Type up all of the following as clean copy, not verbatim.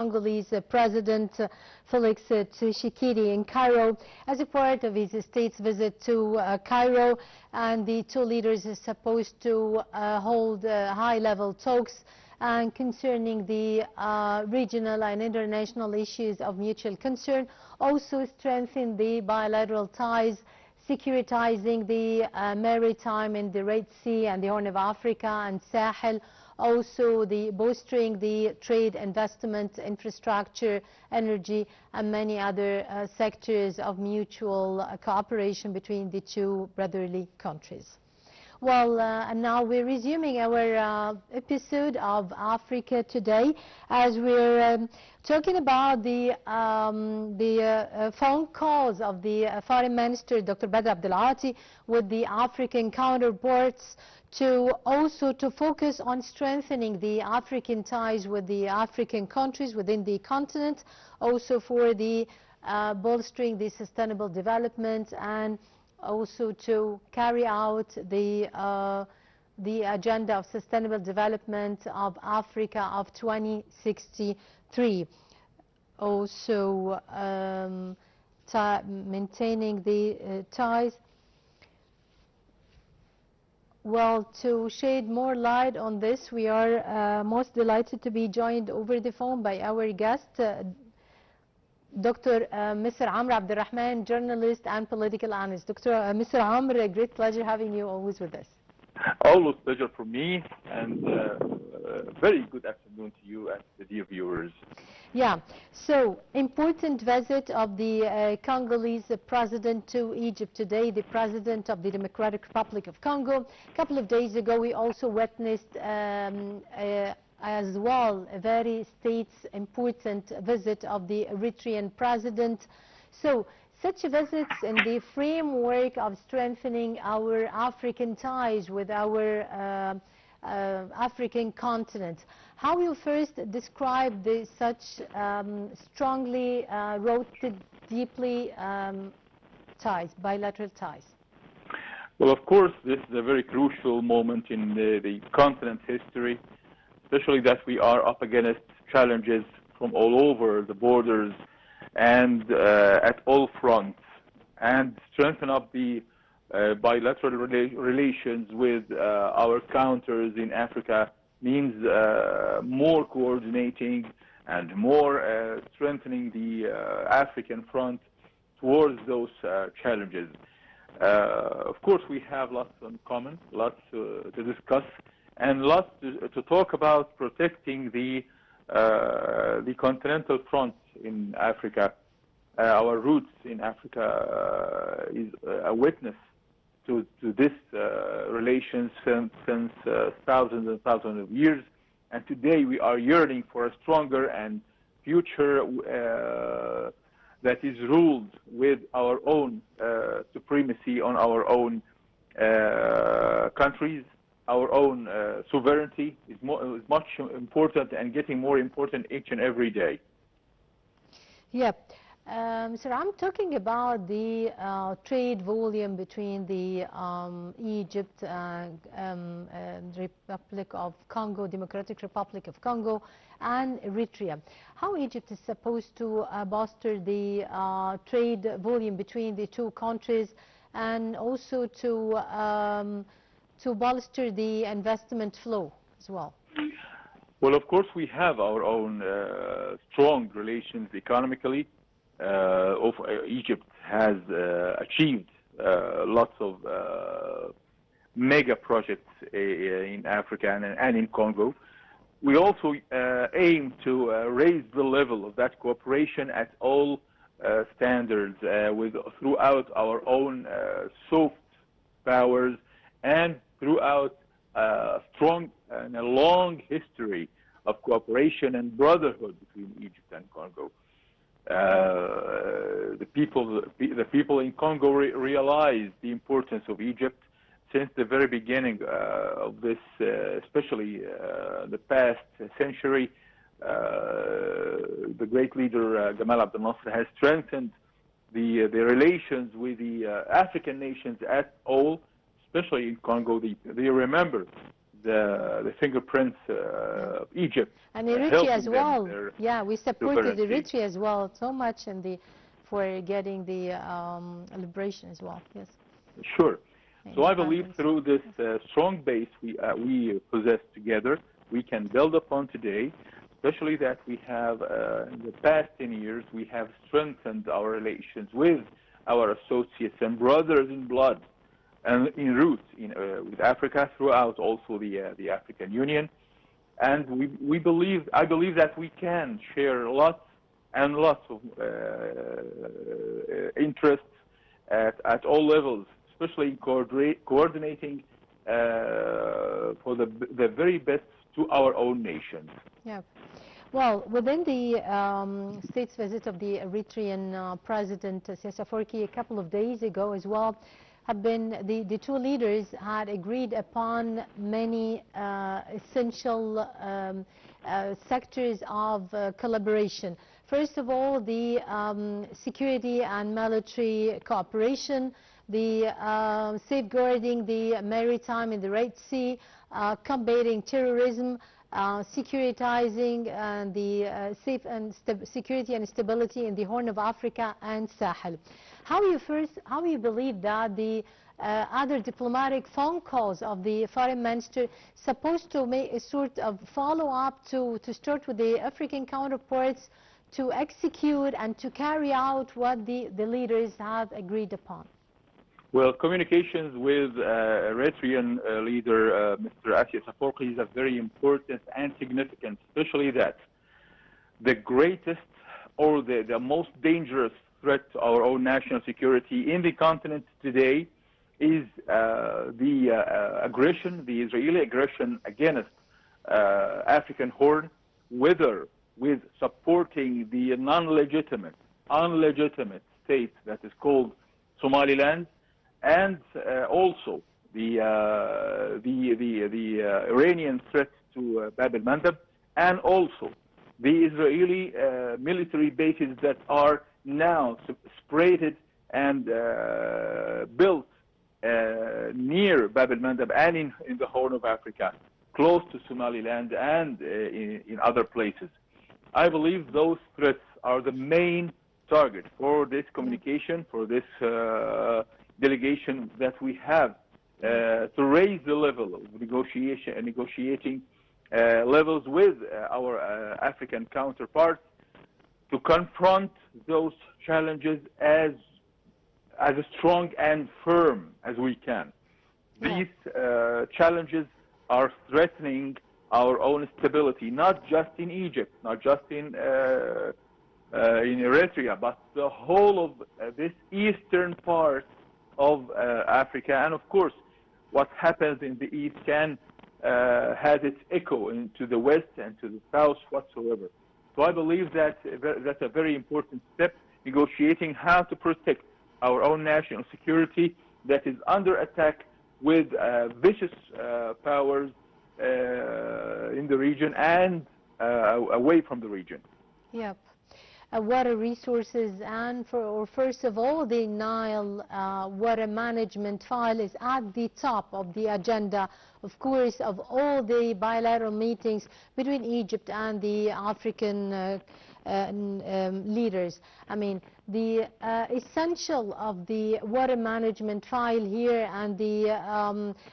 Congolese President Felix Tshisekedi in Cairo as a part of his state's visit to Cairo, and the two leaders are supposed to hold high-level talks and concerning the regional and international issues of mutual concern, also strengthen the bilateral ties, securitizing the maritime in the Red Sea and the Horn of Africa and Sahel, also the bolstering the trade, investment, infrastructure, energy, and many other sectors of mutual cooperation between the two brotherly countries. Well, and now we're resuming our episode of Africa Today, as we're talking about the phone calls of the Foreign Minister, Dr. Amr Abdel Rahman, with the African counterparts to also to focus on strengthening the African ties with the African countries within the continent, also for the bolstering the sustainable development, and also to carry out the agenda of sustainable development of Africa of 2063. Also maintaining the ties. Well, to shed more light on this, we are most delighted to be joined over the phone by our guest, Dr. Mr. Amr Abdel Rahman, journalist and political analyst. Mr. Amr, a great pleasure having you always with us. Always pleasure for me, and very good afternoon to you and the dear viewers. Yeah, so important visit of the Congolese president to Egypt today, the president of the Democratic Republic of Congo. A couple of days ago, we also witnessed as well a very important visit of the Eritrean president. So such visits in the framework of strengthening our African ties with our African continent. How will you first describe such strongly rooted, deeply ties, bilateral ties? Well, of course, this is a very crucial moment in the continent's history, especially that we are up against challenges from all over the borders and at all fronts, and strengthen up the bilateral relations with our counters in Africa means more coordinating and more strengthening the African front towards those challenges. Of course, we have lots in common, lots to discuss, and lots to talk about protecting the continental front in Africa. Our roots in Africa is a witness to this relations since thousands and thousands of years, and today we are yearning for a stronger and future that is ruled with our own supremacy on our own countries. Our own sovereignty is much important and getting more important each and every day. Yeah. Sir, I'm talking about the trade volume between the Egypt Republic of Congo, Democratic Republic of Congo, and Eritrea. How Egypt is supposed to bolster the trade volume between the two countries, and also to bolster the investment flow as well? Well, of course, we have our own strong relations economically. Egypt has achieved lots of mega projects in Africa and in Congo. We also aim to raise the level of that cooperation at all standards throughout our own soft powers and throughout a strong and a long history of cooperation and brotherhood between Egypt and Congo. The people in Congo realize the importance of Egypt since the very beginning of this, especially the past century. The great leader Gamal Abdel Nasser has strengthened the relations with the African nations at all, especially in Congo. They remember the fingerprints of Egypt. And Eritrea as well. Yeah, we supported Eritrea as well so much for getting the liberation as well. Yes. Sure. So I believe through this strong base we possess together, we can build upon today, especially that we have, in the past 10 years, we have strengthened our relations with our associates and brothers in blood and in roots with Africa, throughout also the African Union. And I believe that we can share lots and lots of interests at all levels, especially in coordinating for the very best to our own nations. Yeah. Well, within the state's visit of the Eritrean President Siyaas Afwerki a couple of days ago as well, have been the two leaders had agreed upon many essential sectors of collaboration. First of all, the security and military cooperation, the safeguarding the maritime in the Red Sea, combating terrorism, securitizing the security and stability in the Horn of Africa and Sahel. How you believe that the other diplomatic phone calls of the foreign minister supposed to make a sort of follow-up to start with the African counterparts to execute and to carry out what the leaders have agreed upon? Well, communications with Eritrean leader Mr. Siyaas Afwerki is a very important and significant, especially that the greatest or the most dangerous threat to our own national security in the continent today is the aggression, the Israeli aggression against African Horn, whether with supporting the non-legitimate, unlegitimate state that is called Somaliland, and also the Iranian threat to Bab el-Mandab, and also the Israeli military bases that are now spread and built near Bab el-Mandab and in the Horn of Africa, close to Somaliland and in other places. I believe those threats are the main target for this communication, for this delegation that we have to raise the level of negotiating levels with our African counterparts to confront those challenges as strong and firm as we can. These challenges are threatening our own stability, not just in Egypt, not just in Eritrea, but the whole of this eastern part of Africa. And of course, what happens in the east can has its echo into the west and to the south whatsoever. So I believe that that's a very important step, negotiating how to protect our own national security that is under attack with vicious powers in the region and away from the region. Yep. Water resources, and first of all, the Nile water management file is at the top of the agenda, of course, of all the bilateral meetings between Egypt and the African leaders. I mean, the essential of the water management file here and the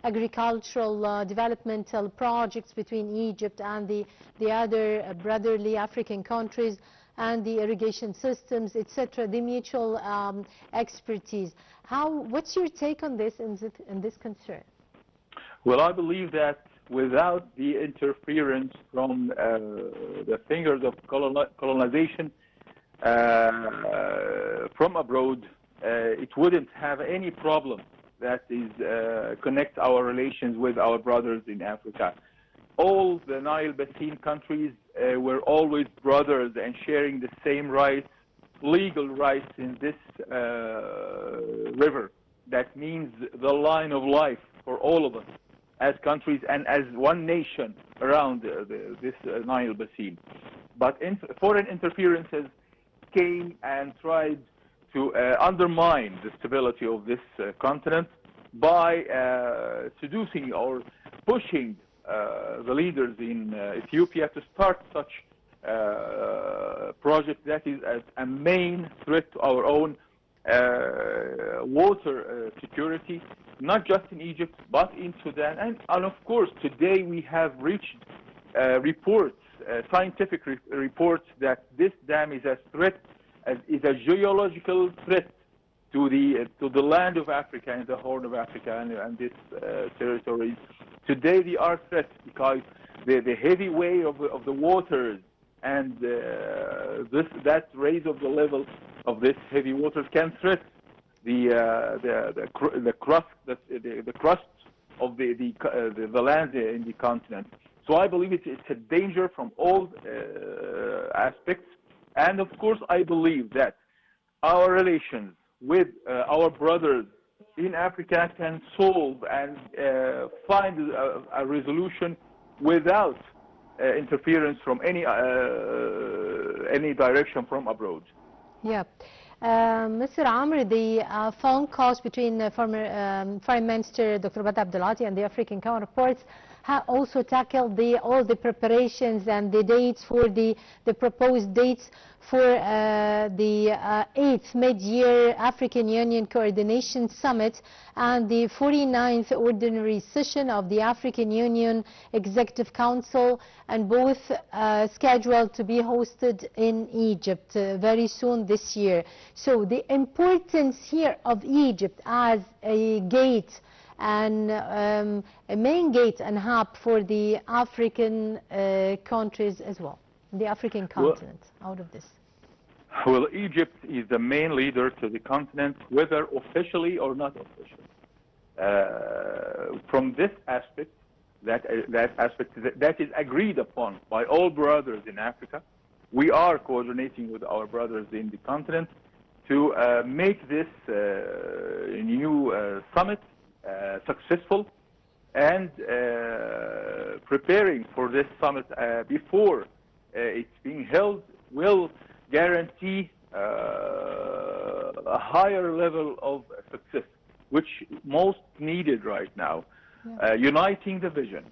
agricultural developmental projects between Egypt and the other brotherly African countries, and the irrigation systems, etc., the mutual expertise. What's your take on this in this concern? Well, I believe that without the interference from the fingers of colonization from abroad, it wouldn't have any problem that is connect our relations with our brothers in Africa. All the Nile Basin countries were always brothers and sharing the same rights, legal rights in this river. That means the line of life for all of us as countries and as one nation around this Nile Basin. But foreign interferences came and tried to undermine the stability of this continent by seducing or pushing the leaders in Ethiopia to start such project that is a main threat to our own water security, not just in Egypt, but in Sudan. And of course, today we have reached reports, scientific reports, that this dam is a threat, is a geological threat to the land of Africa and the Horn of Africa and this territories. Today they are threats because the heavy weight of the waters and that raise of the level of this heavy waters can threat the crust of the land in the continent. So I believe it's a danger from all aspects, and of course I believe that our relations with our brothers in Africa can solve and find a resolution without interference from any direction from abroad. Yeah. Mr. Amr, the phone calls between former Foreign Minister Dr. Abdel Rahman and the African counterparts have also tackled all the preparations and the dates for the proposed dates for the 8th Mid-Year African Union Coordination Summit and the 49th Ordinary Session of the African Union Executive Council, and both scheduled to be hosted in Egypt very soon this year. So the importance here of Egypt as a gate and a main gate and hub for the African countries as well, the African continent, out of this. Well, Egypt is the main leader to the continent, whether officially or not officially. From this aspect, that is agreed upon by all brothers in Africa, we are coordinating with our brothers in the continent to make this new summit successful, and preparing for this summit before it's being held will guarantee a higher level of success, which most needed right now. Yeah. Uniting the vision,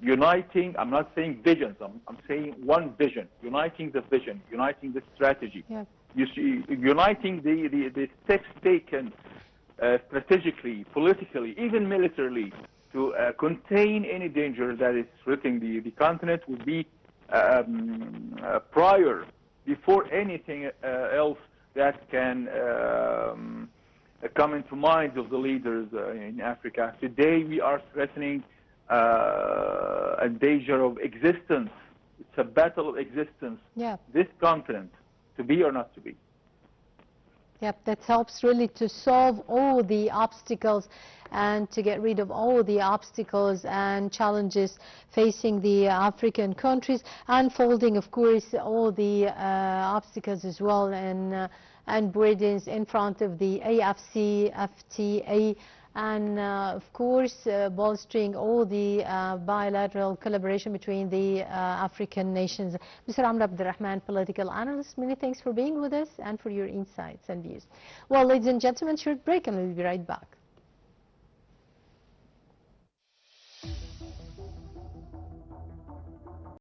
I'm not saying visions, I'm saying one vision, uniting the vision, uniting the strategy. Yeah. You see, uniting the steps taken strategically, politically, even militarily, to contain any danger that is threatening the continent would be prior, before anything else that can come into minds of the leaders in Africa. Today we are threatening a danger of existence. It's a battle of existence. Yeah. This continent, to be or not to be. Yep, that helps really to solve all the obstacles and to get rid of all the obstacles and challenges facing the African countries, unfolding, of course, all the obstacles as well and burdens in front of the AFCFTA, and of course bolstering all the bilateral collaboration between the African nations. Mr. Amr Abdel Rahman, political analyst, many thanks for being with us and for your insights and views. Well, ladies and gentlemen, short break and we'll be right back.